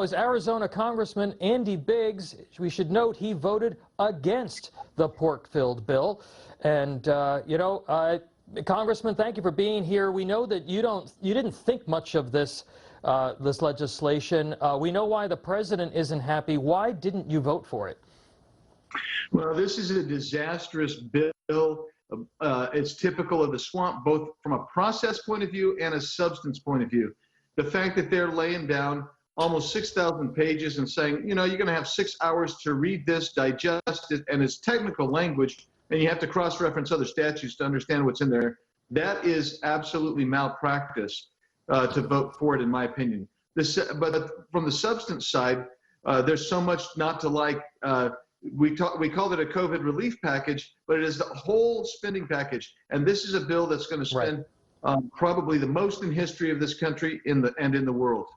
Is Arizona Congressman Andy Biggs. We should note he voted against the pork-filled bill. And, Congressman, thank you for being here. We know that you didn't think much of this legislation. We know why the president isn't happy. Why didn't you vote for it? Well, this is a disastrous bill. It's typical of the swamp, both from a process point of view and a substance point of view. The fact that they're laying down almost 6,000 pages and saying, you're going to have 6 hours to read this, digest it, and it's technical language, and you have to cross-reference other statutes to understand what's in there. That is absolutely malpractice to vote for it, in my opinion. But from the substance side, there's so much not to like. We called it a COVID relief package, but it is the whole spending package. And this is a bill that's going to spend probably the most in history of this country and in the world.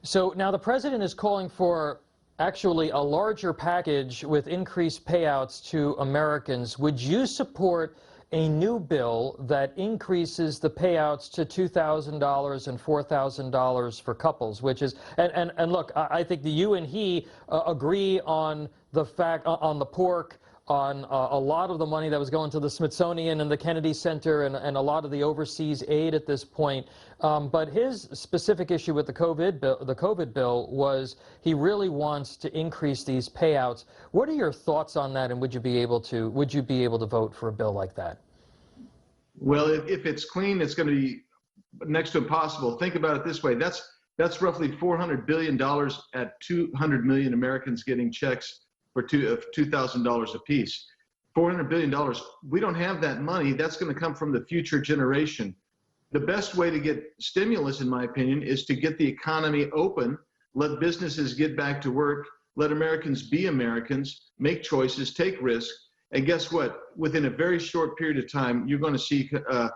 So now the president is calling for actually a larger package with increased payouts to Americans. Would you support a new bill that increases the payouts to $2,000 and $4,000 for couples, which is, and look, I think that you and he agree on the fact, on the pork, on a lot of the money that was going to the Smithsonian and the Kennedy Center and a lot of the overseas aid at this point. But his specific issue with the COVID bill was he really wants to increase these payouts. What are your thoughts on that, and would you be able to vote for a bill like that? Well, if it's clean, it's going to be next to impossible. Think about it this way. That's roughly $400 billion at 200 million Americans getting checks for $2,000 a piece. $400 billion. We don't have that money. That's going to come from the future generation. The best way to get stimulus, in my opinion, is to get the economy open, let businesses get back to work, let Americans be Americans, make choices, take risks. And guess what? Within a very short period of time, you're going to see the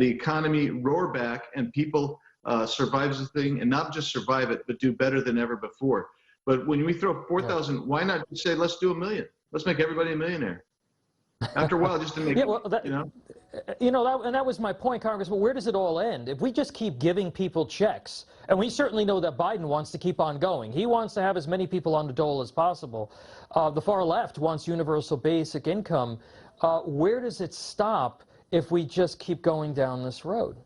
economy roar back and people survive the thing, and not just survive it, but do better than ever before. But when we throw 4,000, why not say, let's do $1 million? Let's make everybody a millionaire. After a while, just to make, and that was my point, Congressman. Where does it all end? If we just keep giving people checks, and we certainly know that Biden wants to keep on going. He wants to have as many people on the dole as possible. The far left wants universal basic income. Where does it stop if we just keep going down this road?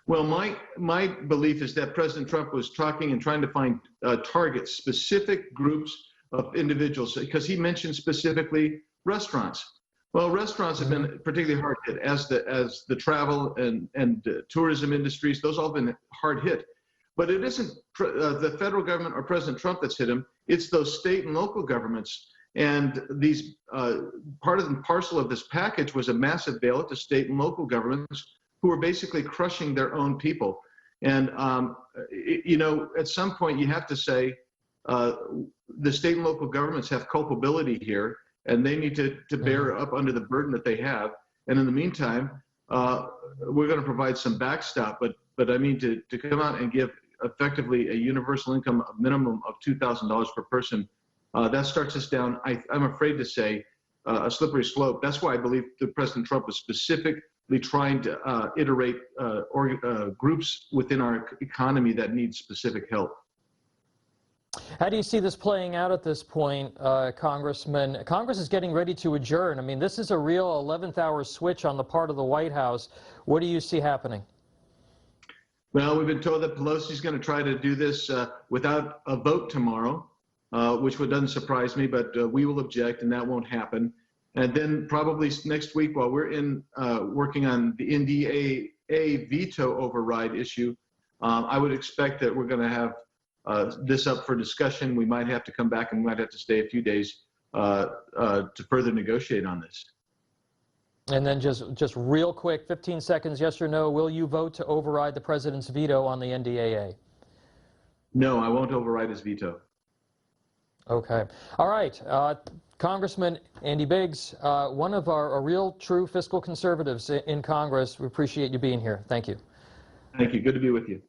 Well, my belief is that President Trump was talking and trying to find targets, specific groups of individuals, because he mentioned specifically restaurants. Well, restaurants have been particularly hard hit, as the travel and tourism industries. Those all been hard hit. But it isn't the federal government or President Trump that's hit them. It's those state and local governments. And these part and parcel of this package was a massive bailout to state and local governments who are basically crushing their own people. And, at some point you have to say the state and local governments have culpability here, and they need to bear up under the burden that they have. And in the meantime, we're going to provide some backstop, but I mean to come out and give effectively a universal income minimum of $2,000 per person, that starts us down, I'm afraid to say, a slippery slope. That's why I believe that President Trump was specifically trying to iterate groups within our economy that need specific help. How do you see this playing out at this point, Congressman? Congress is getting ready to adjourn. I mean, this is a real 11th hour switch on the part of the White House. What do you see happening? Well, we've been told that Pelosi's going to try to do this without a vote tomorrow, which doesn't surprise me, but we will object, and that won't happen. And then probably next week, while we're working on the NDAA veto override issue, I would expect that we're going to have this up for discussion. We might have to come back, and we might have to stay a few days to further negotiate on this. And then just real quick, 15 seconds, yes or no, will you vote to override the president's veto on the NDAA? No, I won't override his veto. Okay. All right. Congressman Andy Biggs, one of our real true fiscal conservatives in Congress. We appreciate you being here. Thank you. Thank you. Good to be with you.